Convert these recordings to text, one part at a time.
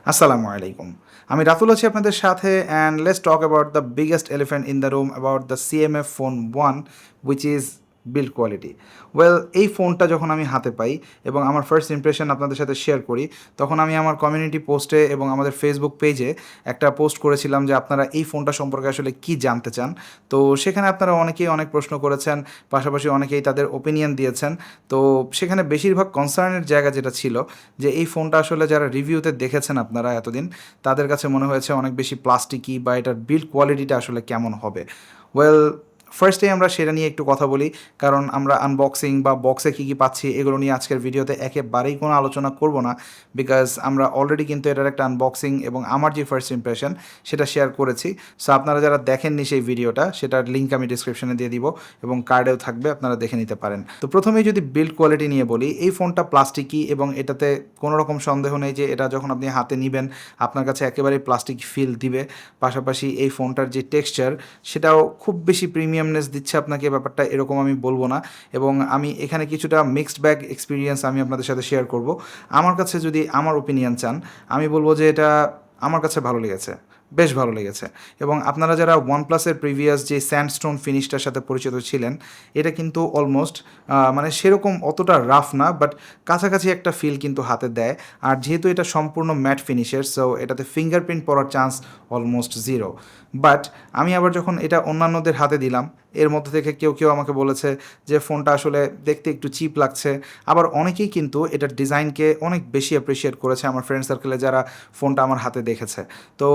আসসালামু আলাইকুম। আমি রাতুল আছি আপনাদের সাথে and let's talk about the biggest elephant in the room about the CMF phone 1 which is build quality. Well এই ফোনটা যখন আমি হাতে পাই এবং আমার ফার্স্ট ইমপ্রেশন আপনাদের সাথে শেয়ার করি, তখন আমি আমার কমিউনিটি পোস্টে এবং আমাদের ফেসবুক পেজে একটা পোস্ট করেছিলাম যে আপনারা এই ফোনটা সম্পর্কে আসলে কী জানতে চান। তো সেখানে আপনারা অনেকেই অনেক প্রশ্ন করেছেন, পাশাপাশি অনেকেই তাদের ওপিনিয়ন দিয়েছেন। তো সেখানে বেশিরভাগ কনসার্নের জায়গা যেটা ছিল যে এই ফোনটা আসলে যারা রিভিউতে দেখেছেন আপনারা এতদিন, তাদের কাছে মনে হয়েছে অনেক বেশি প্লাস্টিকি বা এটার বিল্ড কোয়ালিটিটা আসলে কেমন হবে। ওয়েল, ফার্স্টেই আমরা সেটা নিয়ে একটু কথা বলি, কারণ আমরা আনবক্সিং বা বক্সে কী কী পাচ্ছি এগুলো নিয়ে আজকের ভিডিওতে একেবারেই কোনো আলোচনা করব না, বিকজ আমরা অলরেডি কিন্তু এটার একটা আনবক্সিং এবং আমার যে ফার্স্ট ইমপ্রেশন সেটা শেয়ার করেছি। সো আপনারা যারা দেখেননি সেই ভিডিওটা, সেটার লিঙ্ক আমি ডিসক্রিপশনে দিয়ে দিব এবং কার্ডেও থাকবে, আপনারা দেখে নিতে পারেন। তো প্রথমেই যদি বিল্ড কোয়ালিটি নিয়ে বলি, এই ফোনটা প্লাস্টিকই এবং এটাতে কোনো রকম সন্দেহ নেই যে এটা যখন আপনি হাতে নেবেন আপনার কাছে একেবারেই প্লাস্টিক ফিল দিবে। পাশাপাশি এই ফোনটার যে টেক্সচার সেটাও খুব বেশি প্রিমিয়ামনেস দিচ্ছে আপনাকে, ব্যাপারটা এরকম আমি বলবো না। এবং আমি এখানে কিছুটা মিক্সড ব্যাগ এক্সপিরিয়েন্স আমি আপনাদের সাথে শেয়ার করব। আমার কাছে যদি আমার ওপিনিয়ন চান, আমি বলবো যে এটা আমার কাছে ভালো লেগেছে, বেশ ভালো লেগেছে। এবং আপনারা যারা ওয়ানপ্লাসের প্রিভিয়াস যে স্যান্ডস্টোন ফিনিশটার সাথে পরিচিত ছিলেন, এটা কিন্তু অলমোস্ট মানে সেরকম অতটা রাফ না, বাট কাছাকাছি একটা ফিল কিন্তু হাতে দেয়। আর যেহেতু এটা সম্পূর্ণ ম্যাট ফিনিশের, সো এটাতে ফিঙ্গারপ্রিন্ট পড়ার চান্স অলমোস্ট জিরো। বাট আমি আবার যখন এটা অন্যান্যদের হাতে দিলাম, এর মধ্যে থেকে কেউ কেউ আমাকে বলেছে যে ফোনটা আসলে দেখতে একটু চিপ লাগছে। আবার অনেকেই কিন্তু এটার ডিজাইনকে অনেক বেশি অ্যাপ্রিসিয়েট করেছে আমার ফ্রেন্ড সার্কেলে যারা ফোনটা আমার হাতে দেখেছে। তো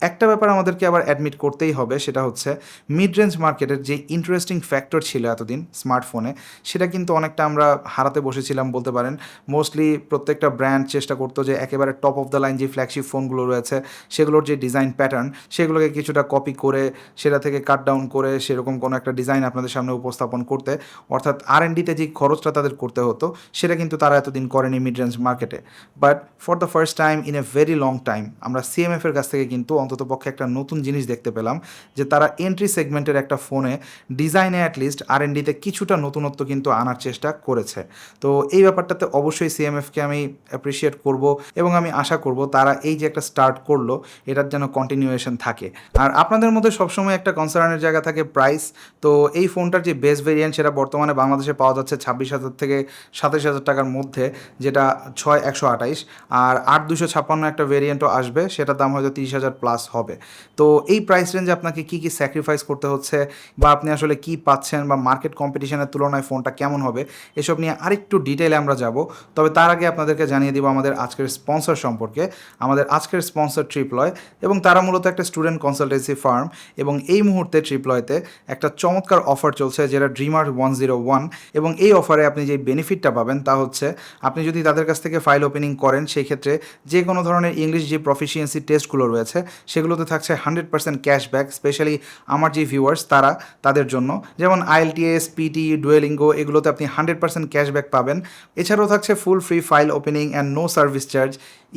একটা ব্যাপার আমাদেরকে আবার অ্যাডমিট করতেই হবে, সেটা হচ্ছে মিড রেঞ্জ মার্কেটের যে ইন্টারেস্টিং ফ্যাক্টর ছিল এতদিন স্মার্টফোনে, সেটা কিন্তু অনেকটা আমরা হারাতে বসেছিলাম বলতে পারেন। মোস্টলি প্রত্যেকটা ব্র্যান্ড চেষ্টা করতো যে একেবারে টপ অফ দ্য লাইন যে ফ্ল্যাগশিপ ফোনগুলো রয়েছে সেগুলোর যে ডিজাইন প্যাটার্ন সেগুলোকে কিছুটা কপি করে সেটা থেকে কাট ডাউন করে সেরকম কোনো একটা ডিজাইন আপনাদের সামনে উপস্থাপন করতে, অর্থাৎ আর&ডিতে যে খরচটা তাদের করতে হতো সেটা কিন্তু তারা এতদিন করেনি মিড রেঞ্জ মার্কেটে। But for the first time in a very long time আমরা সিএমএফের কাছ থেকে কিন্তু অন্ততপক্ষে একটা নতুন জিনিস দেখতে পেলাম, যে তারা এন্ট্রি সেগমেন্টের একটা ফোনে ডিজাইনে অ্যাটলিস্ট আর&ডিতে কিছুটা নতুনত্ব কিন্তু আনার চেষ্টা করেছে। তো এই ব্যাপারটাতে অবশ্যই সিএমএফকে আমি অ্যাপ্রিসিয়েট করব এবং আমি আশা করব তারা এই যে একটা স্টার্ট করলো এটার যেন কন্টিনিউয়েশন থাকে। আর আপনাদের মধ্যে সবসময় একটা কনসার্নের জায়গা থাকে প্রাইস। তো এই ফোনটার যে বেস ভেরিয়েন্ট সেটা বর্তমানে বাংলাদেশে পাওয়া যাচ্ছে 26,000 থেকে 27,000 টাকার মধ্যে, যেটা 6128। আর 8256 একটা ভেরিয়েন্টও আসবে, সেটার দাম হয়তো 30,000 প্লাস হবে। তো এই প্রাইস রেঞ্জে আপনাকে কী কী স্যাক্রিফাইস করতে হচ্ছে বা আপনি আসলে কী পাচ্ছেন বা মার্কেট কম্পিটিশনের তুলনায় ফোনটা কেমন হবে, এসব নিয়ে আরেকটু ডিটেলে আমরা যাব। তবে তার আগে আপনাদেরকে জানিয়ে দিব আমাদের আজকের স্পন্সর সম্পর্কে। আমাদের আজকের স্পন্সর ট্রিপলয়, এবং তারা মূলত একটা স্টুডেন্ট কনসালটেন্সি ফার্ম। এবং এই মুহূর্তে ট্রিপলয়তে একটা চমৎকার অফার চলছে যেটা ড্রিমার 101। এবং এই অফারে আপনি যে বেনিফিটটা পাবেন তা হচ্ছে, আপনি যদি তাদের কাছ থেকে ফাইল ওপেনিং করেন সেই ক্ষেত্রে যে কোনো ধরনের ইংলিশ যে প্রফিসিয়েন্সি টেস্টগুলো রয়েছে সেগুলোতে থাকছে 100% ক্যাশব্যাক, স্পেশালি আমার যে ভিউয়ার্স তারা, তাদের জন্য। যেমন আইএলটিএস, পিটি, ডুয়েলিঙ্গো এগুলোতে আপনি 100% ক্যাশব্যাক পাবেন। এছাড়াও থাকছে full free file opening and no service charge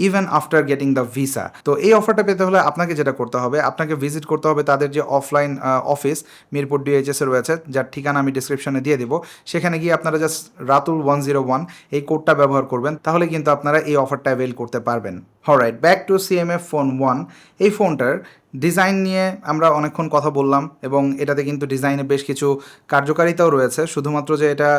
even after getting the visa. তো এই অফারটা পেতে হলে আপনাকে যেটা করতে হবে, আপনাকে ভিজিট করতে হবে তাদের যে অফলাইন অফিস মিরপুর ডিএইচএসে রয়েছে, যার ঠিকানা আমি ডিসক্রিপশনে দিয়ে দেবো। সেখানে গিয়ে আপনারা জাস্ট রাতুল 101 এই কোডটা ব্যবহার করবেন, তাহলে কিন্তু আপনারা এই অফারটা অ্যাভেল করতে পারবেন। Alright, back to CMF phone 1। এই ফোনটার ডিজাইন নিয়ে আমরা অনেকক্ষণ কথা বললাম এবং এটাতে কিন্তু ডিজাইনে বেশ কিছু কার্যকারিতাও রয়েছে। শুধুমাত্র যে এটা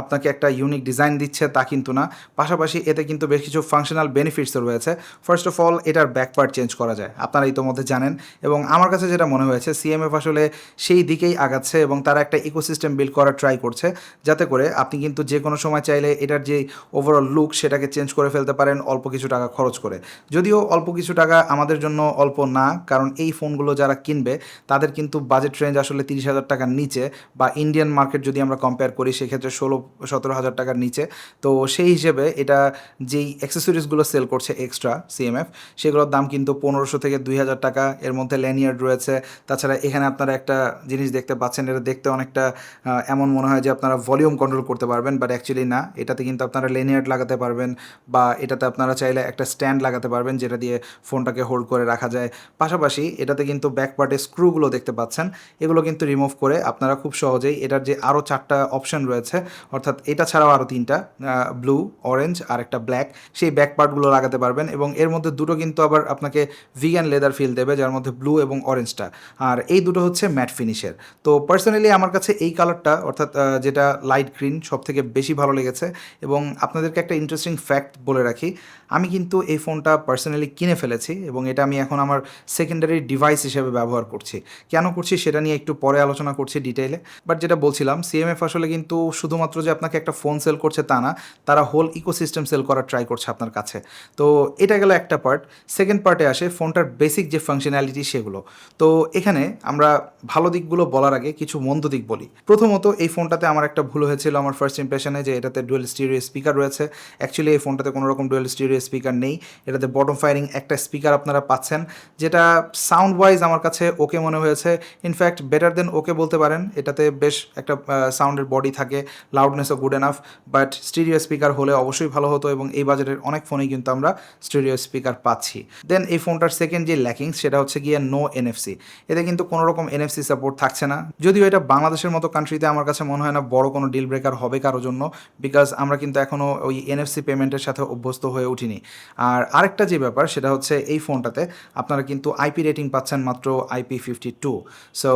আপনাকে একটা ইউনিক ডিজাইন দিচ্ছে তা কিন্তু না, পাশাপাশি এতে কিন্তু বেশ কিছু ফাংশনাল বেনিফিটসও রয়েছে। ফার্স্ট অফ অল, এটার ব্যাক পার্ট চেঞ্জ করা যায়, আপনারা ইতোমধ্যে জানেন। এবং আমার কাছে যেটা মনে হয়েছে সিএমএফ আসলে সেই দিকেই আগাচ্ছে এবং তারা একটা ইকোসিস্টেম বিল্ড করার ট্রাই করছে, যাতে করে আপনি কিন্তু যে কোনো সময় চাইলে এটার যে ওভারঅল লুক সেটাকে চেঞ্জ করে ফেলতে পারেন অল্প কিছু টাকা খরচ করে। যদিও অল্প কিছু টাকা আমাদের জন্য অল্প না, কারণ এই ফোনগুলো যারা কিনবে তাদের কিন্তু বাজেট রেঞ্জ আসলে 30,000 টাকার নিচে, বা ইন্ডিয়ান মার্কেট যদি আমরা কম্পেয়ার করি সেক্ষেত্রে 16-17 হাজার টাকার নিচে। তো সেই হিসেবে এটা যেই অ্যাক্সেসরিজগুলো সেল করছে এক্সট্রা সিএমএফ, সেগুলোর দাম কিন্তু 1500 থেকে 2,000 টাকা। এর মধ্যে ল্যানিয়ার্ড রয়েছে। তাছাড়া এখানে আপনারা একটা জিনিস দেখতে পাচ্ছেন, এটা দেখতে অনেকটা এমন মনে হয় যে আপনারা ভলিউম কন্ট্রোল করতে পারবেন, বাট অ্যাকচুয়ালি না। এটাতে কিন্তু আপনারা ল্যানিয়ার্ড লাগাতে পারবেন, বা এটাতে আপনারা চাইলে একটা স্ট্যান্ড লাগাতে পারবেন যেটা দিয়ে ফোনটাকে হোল্ড করে রাখা যায়। পাশাপাশি এটাতে কিন্তু ব্যাক পার্টে স্ক্রুগুলো দেখতে পাচ্ছেন, এগুলো কিন্তু রিমুভ করে আপনারা খুব সহজেই এটার যে আরও 4টা অপশন রয়েছে, অর্থাৎ এটা ছাড়াও আরও 3টা, ব্লু, অরেঞ্জ আর একটা ব্ল্যাক, সেই ব্যাক পার্টগুলো লাগাতে পারবেন। এবং এর মধ্যে দুটো কিন্তু আবার আপনাকে ভিগান লেদার ফিল দেবে, যার মধ্যে ব্লু এবং অরেঞ্জটা, আর এই দুটো হচ্ছে ম্যাট ফিনিশের। তো পার্সোনালি আমার কাছে এই কালারটা, অর্থাৎ যেটা লাইট গ্রিন, সব থেকে বেশি ভালো লেগেছে। এবং আপনাদেরকে একটা ইন্টারেস্টিং ফ্যাক্ট বলে রাখি, আমি কিন্তু এই ফোনটা পার্সোনালি কিনে ফেলেছি এবং এটা আমি এখন আমার সেকেন্ডারি ডিভাইস হিসেবে ব্যবহার করছি। কেন করছি সেটা নিয়ে একটু পরে আলোচনা করছি ডিটেইলে। বাট যেটা বলছিলাম, সিএমএফ আসলে কিন্তু শুধুমাত্র যে আপনাকে একটা ফোন সেল করছে তা না, তারা হোল ইকোসিস্টেম সেল করার ট্রাই করছে আপনার কাছে। তো এটা গেল একটা পার্ট। সেকেন্ড পার্টে আসে ফোনটার বেসিক যে ফাংশনালিটি সেগুলো। তো এখানে আমরা ভালো দিকগুলো বলার আগে কিছু মন্দ দিক বলি। প্রথমত, এই ফোনটাতে আমার একটা ভুল হয়েছিল আমার ফার্স্ট ইমপ্রেশনে, যে এটাতে ডুয়েল স্টিরিও স্পিকার রয়েছে। অ্যাকচুয়ালি এই ফোনটাতে কোনো রকম ডুয়েল স্টিরিও স্পিকার নেই। এটাতে বটম ফায়ারিং একটা স্পিকার আপনারা পাচ্ছেন, যেটা সাউন্ড ওয়াইজ আমার কাছে ওকে মনে হয়েছে। ইনফ্যাক্ট বেটার দেন ওকে বলতে পারেন। এটাতে বেশ একটা সাউন্ডের বডি থাকে, লাউডনেসও good enough. But stereo speaker হলে অবশ্যই ভালো হতো, এবং এই বাজারের অনেক ফোনেই কিন্তু আমরা স্টিরিও স্পিকার পাচ্ছি। দেন এই ফোনটার সেকেন্ড যে ল্যাকিংস সেটা হচ্ছে গিয়ে নো এনএফসি। এতে কিন্তু কোনো রকম এনএফসি সাপোর্ট থাকছে না, যদিও এটা বাংলাদেশের মতো কান্ট্রিতে আমার কাছে মনে হয় না বড় কোনো ডিল ব্রেকার হবে কারোর জন্য, বিকজ আমরা কিন্তু এখনও ওই এনএফসি পেমেন্টের সাথে অভ্যস্ত হয়ে উঠিনি। আর আরেকটা যে ব্যাপার সেটা হচ্ছে এই ফোনটাতে আপনারা কিন্তু আইপি রেটিং পাচ্ছেন মাত্র IP52। সো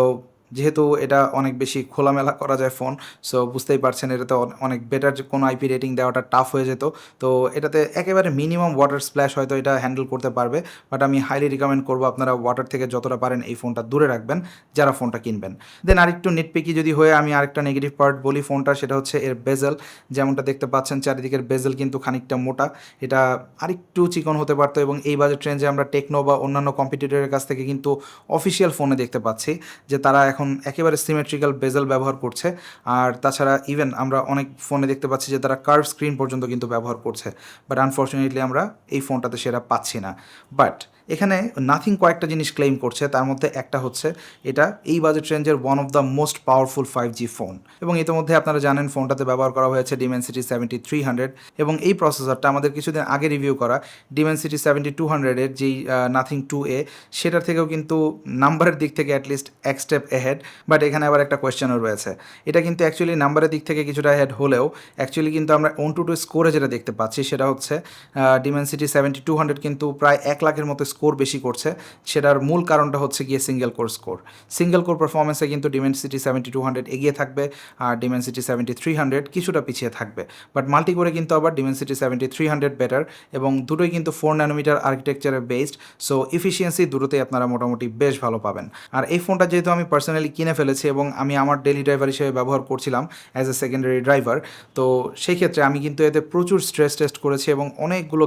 যেহেতু এটা অনেক বেশি খোলামেলা করা যায় ফোন, সো বুঝতেই পারছেন এটাতে অনেক বেটার যে কোনো আইপি রেটিং দেওয়াটা টাফ হয়ে যেত। তো এটাতে একেবারে মিনিমাম ওয়াটার স্প্ল্যাশ হয়তো এটা হ্যান্ডেল করতে পারবে, বাট আমি হাইলি রিকমেন্ড করবো আপনারা ওয়াটার থেকে যতটা পারেন এই ফোনটা দূরে রাখবেন যারা ফোনটা কিনবেন। দেন আরেকটু নিটপিকি যদি হয়ে আমি আরেকটা নেগেটিভ পার্ট বলি ফোনটা, সেটা হচ্ছে এর বেজেল। যেমনটা দেখতে পাচ্ছেন চারিদিকের বেজেল কিন্তু খানিকটা মোটা, এটা আরেকটু চিকন হতে পারতো। এবং এই বাজেট রেঞ্জে আমরা টেকনো বা অন্যান্য কম্পিটিটরের কাছ থেকে কিন্তু অফিসিয়াল ফোনে দেখতে পাচ্ছি যে তারা এখন একেবারে সিমেট্রিক্যাল বেজেল ব্যবহার করছে। আর তাছাড়া ইভেন আমরা অনেক ফোনে দেখতে পাচ্ছি যে তারা কার্ভ স্ক্রিন পর্যন্ত কিন্তু ব্যবহার করছে। বাট আনফর্চুনেটলি আমরা এই ফোনটাতে সেটা পাচ্ছি না। বাট এখানে নাথিং কয়েকটা জিনিস ক্লেম করছে, তার মধ্যে একটা হচ্ছে এটা এই বাজেট রেঞ্জের one of the most powerful 5G phone. এবং ইতিমধ্যে আপনারা জানেন ফোনটাতে ব্যবহার করা হয়েছে Dimensity 7300, এবং এই প্রসেসরটা আমাদের কিছুদিন আগে রিভিউ করা Dimensity 7200-এর যেই নাথিং 2A, সেটার থেকেও কিন্তু নাম্বারের দিক থেকে অ্যাটলিস্ট এক স্টেপ এহেড। বাট এখানে আবার একটা কোয়েশ্চেনও রয়েছে, এটা কিন্তু অ্যাকচুয়ালি নাম্বারের দিক থেকে কিছুটা হেড হলেও অ্যাকচুয়ালি কিন্তু আমরা ON2 স্কোরে যেটা দেখতে পাচ্ছি সেটা হচ্ছে Dimensity 7200 কিন্তু প্রায় 1 লাখের মতো স্কোর বেশি করছে। সেটার মূল কারণটা হচ্ছে গিয়ে single core score. Single core পারফরমেন্সে কিন্তু Dimensity 7200 এগিয়ে থাকবে, আর Dimensity 7300 কিছুটা পিছিয়ে থাকবে। বাট মাল্টি কোরে কিন্তু আবার Dimensity 7300 বেটার, এবং দুটোই কিন্তু 4 ন্যানোমিটার আর্কিটেকচারে বেসড। সো ইফিসিয়েন্সি দুটোতেই আপনারা মোটামুটি বেশ ভালো পাবেন। আর এই ফোনটা যেহেতু আমি পার্সোনালি কিনে ফেলেছি এবং আমি আমার ডেলি ড্রাইভার হিসেবে ব্যবহার করছিলাম অ্যাজ এ সেকেন্ডারি ড্রাইভার, তো সেই ক্ষেত্রে আমি কিন্তু এতে প্রচুর স্ট্রেস টেস্ট করেছি এবং অনেকগুলো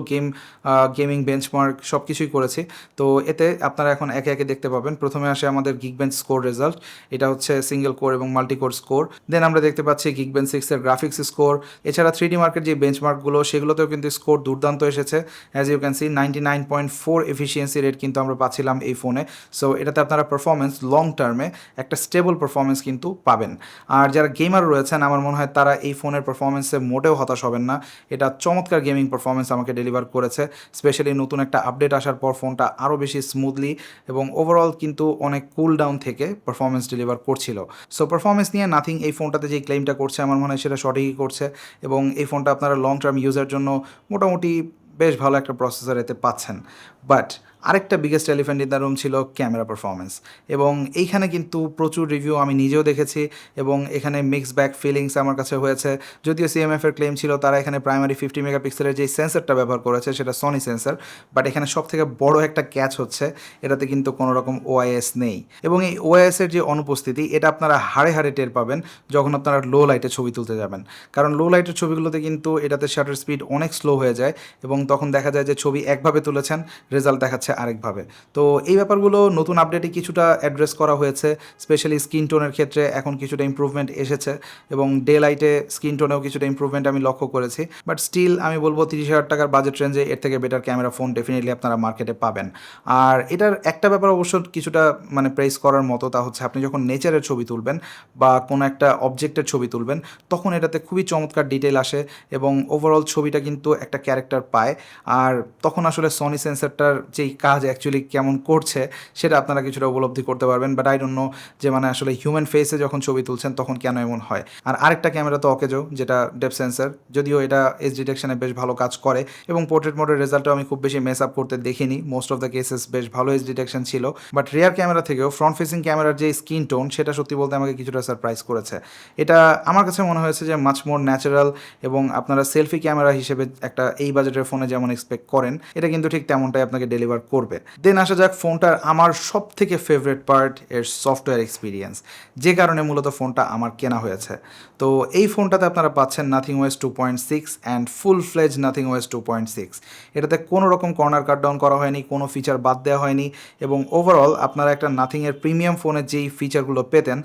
গেমিং বেঞ্চমার্ক সব কিছুই করেছি। তো এতে আপনারা এখন একে একে দেখতে পাবেন। প্রথমে আসে আমাদের Geekbench স্কোর রেজাল্ট, এটা হচ্ছে সিঙ্গেল কোর এবং মাল্টি কোর স্কোর। দেন আমরা দেখতে পাচ্ছি Geekbench 6-এর গ্রাফিক্স স্কোর। এছাড়া 3D মার্কের যে বেঞ্চমার্কগুলো সেগুলোতেও কিন্তু স্কোর দুর্দান্ত এসেছে। As you can see 99.4 efficiency rate কিন্তু আমরা পাচ্ছিলাম এই ফোনে। সো এটাতে আপনারা পারফরমেন্স লং টার্মে একটা স্টেবল পারফরমেন্স কিন্তু পাবেন। আর যারা গেমার রয়েছেন আমার মনে হয় তারা এই ফোনের পারফরমেন্সে মোটেও হতাশ হবেন না। এটা চমৎকার গেমিং পারফরমেন্স আমাকে ডেলিভার করেছে, স্পেশালি নতুন একটা আপডেট আসার পর ফোনটা আরও বেশি স্মুথলি এবং ওভারঅল কিন্তু অনেক কুল ডাউন থেকে পারফরমেন্স ডেলিভার করছিল। সো পারফরমেন্স নিয়ে নাথিং এই ফোনটাতে যে ক্লেমটা করছে আমার মনে হয় সেটা সঠিকই করছে, এবং এই ফোনটা আপনারা লং টার্ম ইউজের জন্য মোটামুটি বেশ ভালো একটা প্রসেসর এতে পাচ্ছেন। বাট আরেকটা biggest elephant in the room ছিল ক্যামেরা পারফরমেন্স, এবং এইখানে কিন্তু প্রচুর রিভিউ আমি নিজেও দেখেছি এবং এখানে মিক্স ব্যাক ফিলিংস আমার কাছে হয়েছে। যদিও সিএমএফের ক্লেম ছিল তারা এখানে প্রাইমারি 50 মেগাপিক্সেলের যে সেন্সরটা ব্যবহার করেছে সেটা সনি সেন্সর, বাট এখানে সব থেকে বড় একটা ক্যাচ হচ্ছে এটাতে কিন্তু কোনো রকম ওআইএস নেই। এবং এই ওআইএসের যে অনুপস্থিতি এটা আপনারা হাড়ে হাড়ে টের পাবেন যখন আপনারা লো লাইটে ছবি তুলতে যাবেন, কারণ লো লাইটের ছবিগুলোতে কিন্তু এটাতে শাটার স্পিড অনেক স্লো হয়ে যায় এবং তখন দেখা যায় যে ছবি একভাবে তুলেছেন, রেজাল্ট দেখাচ্ছে হচ্ছে আরেকভাবে। তো এই ব্যাপারগুলো নতুন আপডেটে কিছুটা অ্যাড্রেস করা হয়েছে, স্পেশালি স্কিন টোনের ক্ষেত্রে এখন কিছুটা ইমপ্রুভমেন্ট এসেছে এবং ডে লাইটে স্কিন টোনেও কিছুটা ইমপ্রুভমেন্ট আমি লক্ষ্য করেছি। বাট স্টিল আমি বলবো 30,000 টাকার বাজেট রেঞ্জে এর থেকে বেটার ক্যামেরা ফোন ডেফিনেটলি আপনারা মার্কেটে পাবেন। আর এটার একটা ব্যাপার অবশ্য কিছুটা মানে প্রেস করার মতো, তা হচ্ছে আপনি যখন নেচারের ছবি তুলবেন বা কোনো একটা অবজেক্টের ছবি তুলবেন তখন এটাতে খুবই চমৎকার ডিটেল আসে এবং ওভারঅল ছবিটা কিন্তু একটা ক্যারেক্টার পায়। আর তখন আসলে সনি সেন্সরটার যেই কাজ অ্যাকচুয়ালি কেমন করছে সেটা আপনারা কিছুটা উপলব্ধি করতে পারবেন। বাট আই ডোন্ট নো যে মানে আসলে হিউম্যান ফেসে যখন ছবি তুলছেন তখন কেন এমন হয়। আর আরেকটা ক্যামেরা তো অকেজো, যেটা ডেপথ সেন্সর, যদিও এটা এজ ডিটেকশনে বেশ ভালো কাজ করে এবং পোর্ট্রেট মোডের রেজাল্টও আমি খুব বেশি মেস আপ করতে দেখিনি, মোস্ট অফ দ্য কেসেস বেশ ভালো এজ ডিটেকশন ছিল। বাট রিয়ার ক্যামেরা থেকেও ফ্রন্ট ফেসিং ক্যামেরার যে স্কিন টোন সেটা সত্যি বলতে আমাকে কিছুটা সারপ্রাইজ করেছে। এটা আমার কাছে মনে হয়েছে যে মাচ মোর ন্যাচারাল এবং আপনারা সেলফি ক্যামেরা হিসেবে একটা এই বাজেটের ফোনে যেমন এক্সপেক্ট করেন এটা কিন্তু ঠিক তেমনটাই আপনাকে ডেলিভার করবে। দেন আসা যাক ফোনটার আমার সব থেকে ফেভারিট পার্ট, এর সফটওয়্যার এক্সপিরিয়েন্স, যে কারণে মূলত ফোনটা আমার কেনা হয়েছে। তো এই ফোনটাতে আপনারা পাচ্ছেন nothing OS 2.6 and full ফ্লেজ nothing OS 2.6। এটাতে কোনো রকম কর্নার কাট ডাউন করা হয়নি, কোনো ফিচার বাদ দেওয়া হয়নি এবং ওভারঅল আপনারা একটা নাথিংয়ের প্রিমিয়াম ফোনের যেই ফিচারগুলো পেতেন,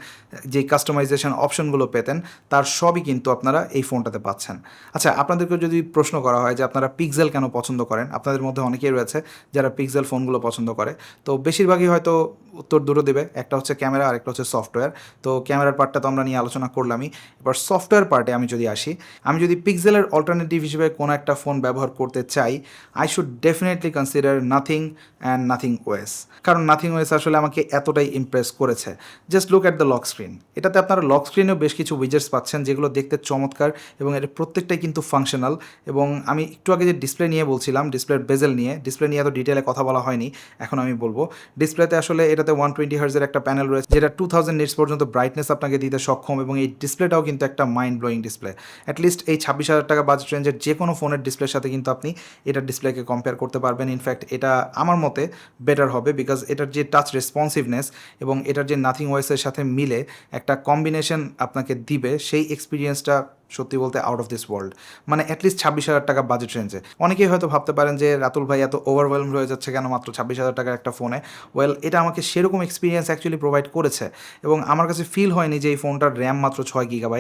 যেই কাস্টমাইজেশন অপশনগুলো পেতেন, তার সবই কিন্তু আপনারা এই ফোনটাতে পাচ্ছেন। আচ্ছা, আপনাদেরকে যদি প্রশ্ন করা হয় যে আপনারা পিক্সেল কেন পছন্দ করেন, আপনাদের মধ্যে অনেকেই রয়েছে যারা পিক্সেল ফোনগুলো পছন্দ করে, তো বেশিরভাগই হয়তো উত্তর দুটো দেবে, একটা হচ্ছে ক্যামেরা আর একটা হচ্ছে সফটওয়্যার। তো ক্যামেরার পার্টটা তো আমরা নিয়ে আলোচনা করলামই, এবার সফটওয়্যার পার্টে আমি যদি আসি, আমি যদি পিক্সেলের অল্টারনেটিভ হিসেবে কোনো একটা ফোন ব্যবহার করতে চাই, I should definitely consider nothing and nothing OS. কারণ নাথিং ওএস আসলে আমাকে এতটাই ইমপ্রেস করেছে। Just look at the lock screen. এটাতে আপনারা লক স্ক্রিনেও বেশ কিছু উইজেটস পাচ্ছেন যেগুলো দেখতে চমৎকার এবং এর প্রত্যেকটাই কিন্তু ফাংশনাল। এবং আমি একটু আগে যে ডিসপ্লে নিয়ে বলছিলাম, ডিসপ্লের বেজেল নিয়ে, ডিসপ্লে নিয়ে এত ডিটেলে কথা বলা হয়নি, এখন আমি বলবো। ডিসপ্লেতে আসলে এটাতে 120 হার্জের একটা প্যানেল রয়েছে যেটা 2000 নিটস পর্যন্ত ব্রাইটনেস আপনাকে দিতে সক্ষম এবং এই ডিসপ্লেটাও কিন্তু একটা মাইন্ড ব্লোয়িং ডিসপ্লে। অ্যাটলিস্ট এই 26,000 টাকা বাজেট রেঞ্জের যে কোনো ফোনের ডিসপ্লের সাথে কিন্তু আপনি এটার ডিসপ্লেকে কম্পেয়ার করতে পারবেন। ইনফ্যাক্ট এটা আমার মতে বেটার হবে, বিকজ এটার যে টাচ রেসপন্সিভনেস এবং এটার যে নাথিং ওএসের সাথে মিলে একটা কম্বিনেশন আপনাকে দিবে, সেই এক্সপিরিয়েন্সটা সত্যি বলতে আউট অফ দিস ওয়ার্ল্ড। মানে অ্যাটলিস্ট 26,000 টাকা বাজেট রেঞ্জে। অনেকেই হয়তো ভাবতে পারেন যে রাতুল ভাই এত ওভারওয়েলম হয়ে যাচ্ছে কেন মাত্র 26,000 টাকার একটা ফোনে। ওয়েল, এটা আমাকে সেরকম এক্সপিরিয়েন্স অ্যাকচুয়ালি প্রোভাইড করেছে এবং আমার কাছে ফিল হয়নি যে এই ফোনটার র্যাম মাত্র 6 GB।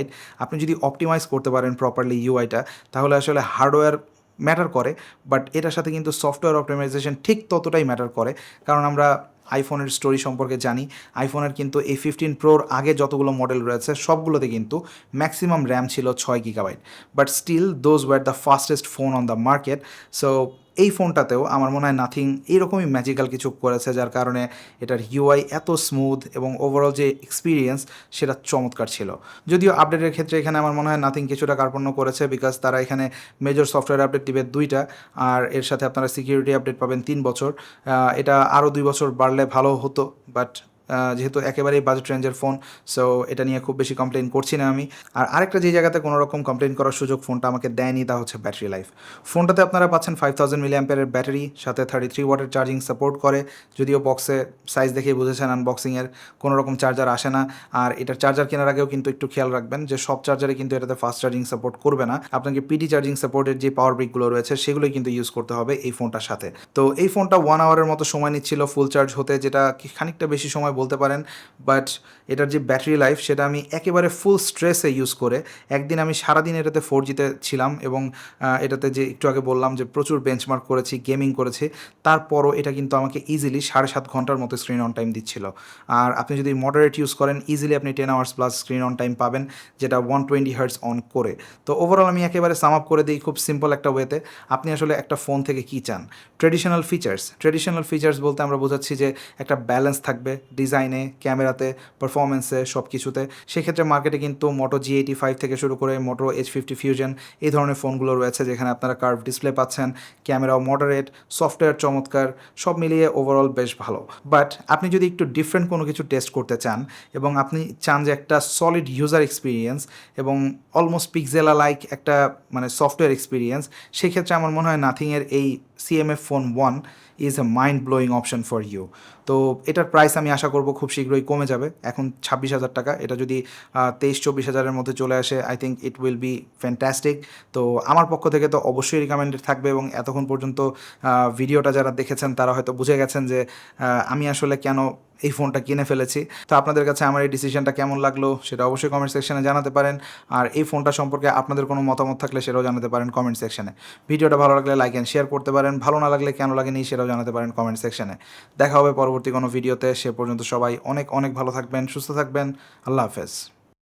আপনি যদি অপটিমাইজ করতে পারেন প্রপারলি ইউআইটা, তাহলে আসলে হার্ডওয়্যার ম্যাটার করে, বাট এটার সাথে কিন্তু সফটওয়্যার অপটিমাইজেশন ঠিক ততটাই ম্যাটার করে। কারণ আমরা আইফোনের স্টোরি সম্পর্কে জানি, আইফোনের কিন্তু এই 15 প্রোর আগে যতগুলো মডেল রয়েছে সবগুলোতে কিন্তু ম্যাক্সিমাম র্যাম ছিল 6 GB। But still those were the fastest phone on the market. So এই ফোনটাতেও আমার মনে হয় নাথিং এইরকমই ম্যাজিক্যাল কিছু করেছে, যার কারণে এটার ইউআই এত স্মুথ এবং ওভারঅল যে এক্সপিরিয়েন্স সেটা চমৎকার ছিল। যদিও আপডেটের ক্ষেত্রে এখানে আমার মনে হয় নাথিং কিছুটা কার্পণ্য করেছে, বিকজ তারা এখানে মেজর সফটওয়্যার আপডেট দিবে 2টা, আর এর সাথে আপনারা সিকিউরিটি আপডেট পাবেন 3 বছর। এটা আরও 2 বছর বাড়লে ভালো হতো, বাট যেহেতু একেবারেই বাজেট রেঞ্জের ফোন, সো এটা নিয়ে খুব বেশি কমপ্লেন করছি না আমি। আর আরেকটা যে জায়গাতে কোনো রকম কমপ্লেন করার সুযোগ ফোনটা আমাকে দেয়নি তা হচ্ছে ব্যাটারি লাইফ। ফোনটাতে আপনারা পাচ্ছেন 5000 mAh ব্যাটারি, সাথে 33 ওয়াটের চার্জিং সাপোর্ট করে। যদিও বক্সে সাইজ দেখেই বুঝেছেন আনবক্সিংয়ের কোনো রকম চার্জার আসে না। আর এটার চার্জার কেনার আগেও কিন্তু একটু খেয়াল রাখবেন যে সব চার্জারে কিন্তু এটাতে ফাস্ট চার্জিং সাপোর্ট করবে না, আপনাকে পিটি চার্জিং সাপোর্টের যে পাওয়ার ব্রিকগুলো রয়েছে সেগুলোই কিন্তু ইউজ করতে হবে এই ফোনটার সাথে। তো এই ফোনটা 1 আওয়ারের মতো সময় নিচ্ছিল ফুল চার্জ হতে, যেটা খানিকটা বেশি সময় বলতে পারেন। বাট এটার যে ব্যাটারি লাইফ সেটা আমি একেবারে ফুল স্ট্রেসে ইউজ করে, একদিন আমি সারাদিন এটাতে 4Gতে ছিলাম এবং এটাতে যে একটু আগে বললাম যে প্রচুর বেঞ্চমার্ক করেছি, গেমিং করেছি, তারপরও এটা কিন্তু আমাকে ইজিলি 7.5 ঘন্টার মতো স্ক্রিন অন টাইম দিচ্ছিল। আর আপনি যদি মডারেট ইউজ করেন ইজিলি আপনি 10 hours plus screen on time পাবেন, যেটা 120 হার্টজ অন করে। তো ওভারঅল আমি একেবারে সাম আপ করে দিই খুব সিম্পল একটা ওয়েতে। আপনি আসলে একটা ফোন থেকে কী চান? ট্রেডিশনাল ফিচার্স বলতে আমরা বোঝাচ্ছি যে একটা ব্যালেন্স থাকবে ডিজাইনে, ক্যামেরাতে, পারফরমেন্সে, সব কিছুতে। সেক্ষেত্রে মার্কেটে কিন্তু মোটো G85 থেকে শুরু করে মোটো H50 ফিউশন এই ধরনের ফোনগুলো রয়েছে, যেখানে আপনারা কার্ভ ডিসপ্লে পাচ্ছেন, ক্যামেরাও মডারেট, সফটওয়্যার চমৎকার, সব মিলিয়ে ওভারঅল বেশ ভালো। বাট আপনি যদি একটু ডিফারেন্ট কোনো কিছু টেস্ট করতে চান এবং আপনি চান যে একটা সলিড ইউজার এক্সপিরিয়েন্স এবং অলমোস্ট পিক্সেলা লাইক একটা মানে সফটওয়্যার এক্সপিরিয়েন্স, সেক্ষেত্রে আমার মনে হয় নাথিংয়ের এই CMF phone 1 is a mind blowing option for you. তো এটার প্রাইস আমি আশা করব খুব শীঘ্রই কমে যাবে। এখন 26,000 টাকা, এটা যদি 23-24,000-এর মধ্যে চলে আসে, I think it will be fantastic. তো আমার পক্ষ থেকে তো অবশ্যই রিকমেন্ডেড থাকবে, এবং এতক্ষণ পর্যন্ত ভিডিওটা যারা দেখেছেন তারা হয়তো বুঝে গেছেন যে আমি আসলে কেন এই ফোনটা কিনে ফেলেছি। তো আপনাদের কাছে আমার এই ডিসিশনটা কেমন লাগলো সেটা অবশ্যই কমেন্ট সেকশনে জানাতে পারেন, আর এই ফোনটা সম্পর্কে আপনাদের কোনো মতামত থাকলে সেটাও জানাতে পারেন কমেন্ট সেকশনে। ভিডিওটা ভালো লাগলে লাইক অ্যান্ড শেয়ার করতে পারেন, ভালো না লাগলে কেন লাগেনি সেটাও জানাতে পারেন কমেন্ট সেকশনে। দেখা হবে পরবর্তী কোনো ভিডিওতে, সে পর্যন্ত সবাই অনেক অনেক ভালো থাকবেন, সুস্থ থাকবেন। আল্লাহ হাফেজ।